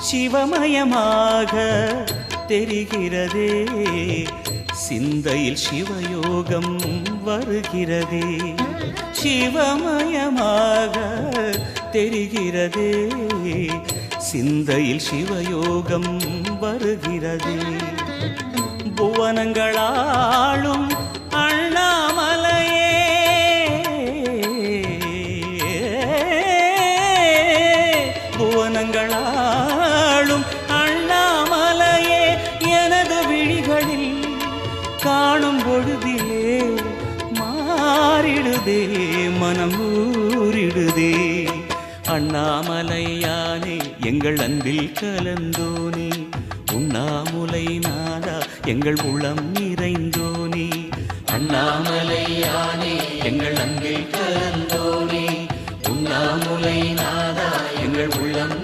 சிவமயமாக தெரிகிறதே, சிந்தையில் சிவயோகம் வருகிறதே. சிவமயமாக தெரிகிறதே, சிந்தையில் சிவயோகம் வருகிறதே. புவனங்களாளும் அண்ணாமலையே, புவனங்களாளும் அண்ணாமலையே, எனது விழிகளில் காணும் பொழுதிலே மாறிடுதே, மனம் ஊறிடுதே. அண்ணாமலையானே எங்கள் அன்பில் கலந்தோனே, உண்ணாமுலை நாதா எங்கள் உளம் நிறைந்தோனே. அண்ணாமலையானே எங்கள் அன்பில் கலந்தோனே, உண்ணாமுலை நாதா எங்கள் உள்ளம்